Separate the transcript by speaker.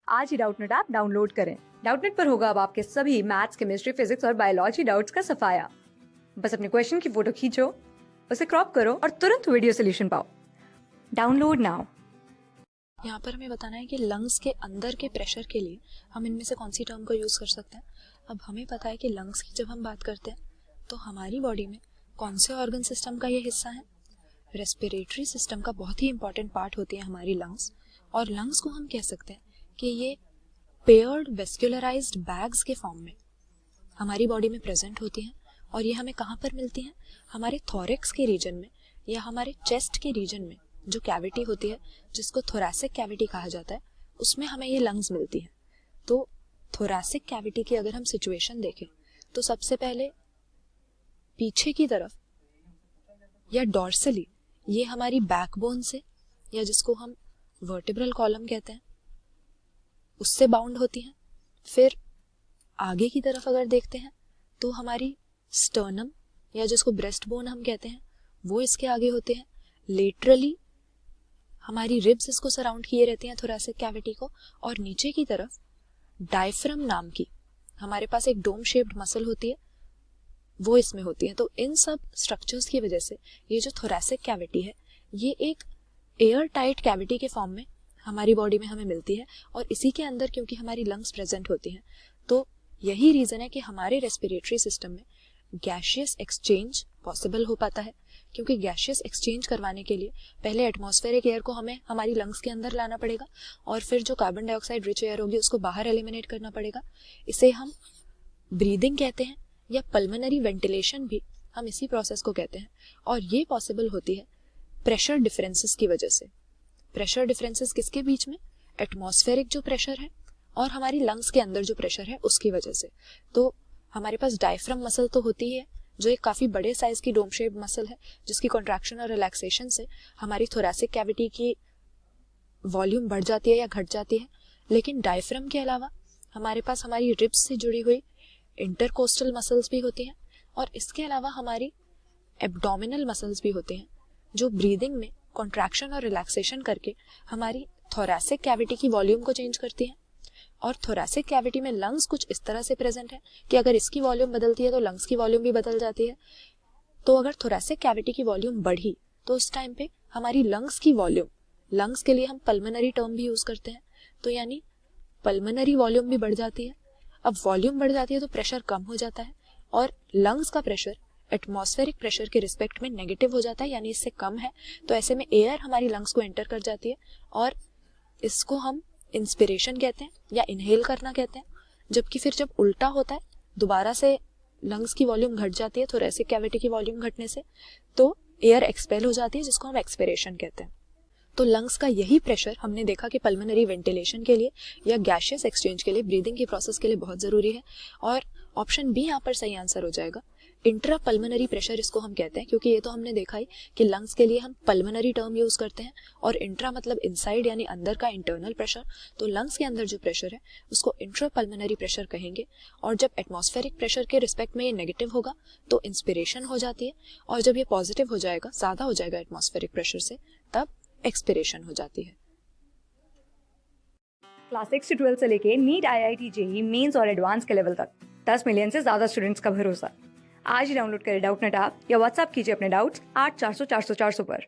Speaker 1: आज ही Doubtnut app download करें। Doubtnut पर होगा अब आपके सभी मैथ्स, केमिस्ट्री, फिजिक्स और बायोलॉजी डाउट्स का सफाया। बस अपने क्वेश्चन की फोटो खींचो, उसे क्रॉप करो और तुरंत वीडियो सोल्यूशन पाओ। Download now.
Speaker 2: यहाँ पर हमें बताना है कि लंग्स के अंदर के प्रेशर के लिए हम इनमें से कौन सी टर्म को यूज़ कर सकते हैं। अब हमें पता है कि लंग्स की जब हम बात करते हैं तो हमारी बॉडी में कौन से ऑर्गन सिस्टम का ये हिस्सा है। रेस्पिरेटरी सिस्टम का बहुत ही इंपॉर्टेंट पार्ट होती है हमारी लंग्स, और लंग्स को हम कह सकते हैं कि ये पेयर्ड वेस्कुलराइज्ड बैग्स के फॉर्म में हमारी बॉडी में प्रेजेंट होती हैं। और ये हमें कहाँ पर मिलती हैं? हमारे थोरेक्स के रीजन में या हमारे चेस्ट के रीजन में जो कैविटी होती है जिसको थोरैसिक कैविटी कहा जाता है, उसमें हमें ये लंग्स मिलती हैं। तो थोरैसिक कैविटी की अगर हम सिचुएशन देखें तो सबसे पहले पीछे की तरफ या डॉर्सली ये हमारी बैकबोन से, या जिसको हम वर्टिब्रल कॉलम कहते हैं, उससे बाउंड होती हैं। फिर आगे की तरफ अगर देखते हैं तो हमारी स्टर्नम या जिसको ब्रेस्ट बोन हम कहते हैं वो इसके आगे होते हैं। लेटरली हमारी रिब्स इसको सराउंड किए रहती हैं थोरैसिक कैविटी को, और नीचे की तरफ डायफ्राम नाम की हमारे पास एक डोम शेप्ड मसल होती है, वो इसमें होती है। तो इन सब स्ट्रक्चर्स की वजह से ये जो थोरैसिक कैविटी है ये एक एयर टाइट कैविटी के फॉर्म में हमारी बॉडी में हमें मिलती है। और इसी के अंदर क्योंकि हमारी लंग्स प्रेजेंट होती हैं तो यही रीजन है कि हमारे रेस्पिरेटरी सिस्टम में गैशियस एक्सचेंज पॉसिबल हो पाता है। क्योंकि गैशियस एक्सचेंज करवाने के लिए पहले एटमॉस्फेरिक एयर को हमें हमारी लंग्स के अंदर लाना पड़ेगा, और फिर जो कार्बन डाइऑक्साइड रिच एयर होगी उसको बाहर एलिमिनेट करना पड़ेगा। इसे हम ब्रीदिंग कहते हैं या पल्मोनरी वेंटिलेशन भी हम इसी प्रोसेस को कहते हैं। और ये पॉसिबल होती है प्रेशर डिफरेंसेस की वजह से। प्रेशर डिफरेंसेस किसके बीच में? एटमॉस्फेरिक जो प्रेशर है और हमारी लंग्स के अंदर जो प्रेशर है उसकी वजह से। तो हमारे पास डायफ्राम मसल तो होती है जो एक काफी बड़े साइज की डोम शेप्ड मसल है जिसकी कॉन्ट्रैक्शन और रिलैक्सेशन से हमारी थोरैसिक कैविटी की वॉल्यूम बढ़ जाती है या घट जाती है। लेकिन डायफ्राम के अलावा हमारे पास हमारी रिब्स से जुड़ी हुई इंटरकोस्टल मसल्स भी होती हैं, और इसके अलावा हमारी एब्डोमिनल मसल्स भी होते हैं जो ब्रीदिंग में कॉन्ट्रैक्शन और रिलैक्सेशन करके हमारी थोरैसिक कैविटी की वॉल्यूम को चेंज करती हैं। और थोरैसिक कैविटी में लंग्स कुछ इस तरह से प्रेजेंट है कि अगर इसकी वॉल्यूम बदलती है तो लंग्स की वॉल्यूम भी बदल जाती है। तो अगर थोरैसिक कैविटी की वॉल्यूम बढ़ी तो उस टाइम पे हमारी लंग्स की वॉल्यूम, लंग्स के लिए हम पल्मोनरी टर्म भी यूज करते हैं, तो यानी पल्मोनरी वॉल्यूम भी बढ़ जाती है। अब वॉल्यूम बढ़ जाती है तो प्रेशर कम हो जाता है, और लंग्स का प्रेशर एटमॉस्फेरिक प्रेशर के रिस्पेक्ट में नेगेटिव हो जाता है, यानी इससे कम है। तो ऐसे में एयर हमारी लंग्स को एंटर कर जाती है और इसको हम इंस्पिरेशन कहते हैं या इनहेल करना कहते हैं। जबकि फिर जब उल्टा होता है, दोबारा से लंग्स की वॉल्यूम घट जाती है थोरैसिक कैविटी की वॉल्यूम घटने से, तो एयर एक्सपेल हो जाती है जिसको हम एक्सपिरेशन कहते हैं। तो लंग्स का यही प्रेशर हमने देखा कि पल्मोनरी वेंटिलेशन के लिए या गैशियस एक्सचेंज के लिए, ब्रीदिंग की प्रोसेस के लिए बहुत जरूरी है। और ऑप्शन बी यहाँ पर सही आंसर हो जाएगा। इंट्रा पल्मोनरी प्रेशर इसको हम कहते हैं, क्योंकि ये तो हमने देखा ही कि लंग्स के लिए हम पल्मोनरी टर्म यूज करते हैं, और इंट्रा मतलब इनसाइड यानी अंदर का इंटरनल प्रेशर। तो लंग्स के अंदर जो प्रेशर है उसको इंट्रा पल्मोनरी प्रेशर कहेंगे। और जब एटमॉस्फेरिक प्रेशर के रिस्पेक्ट में ये नेगेटिव होगा तो इंस्पिरेशन हो जाती है, और जब ये पॉजिटिव हो जाएगा, ज्यादा हो जाएगा एटमॉस्फेरिक प्रेशर से, तब एक्सपिरेशन हो जाती है।
Speaker 1: क्लास 6 से 12 से लेके नीट, IIT, JEE मेंस और एडवांस के लेवल तक 10 मिलियन से ज्यादा स्टूडेंट्स का भरोसा। आज ही डाउनलोड करें डाउटनेट ऐप या व्हाट्सएप कीजिए अपने डाउट्स 8400 400 400 पर।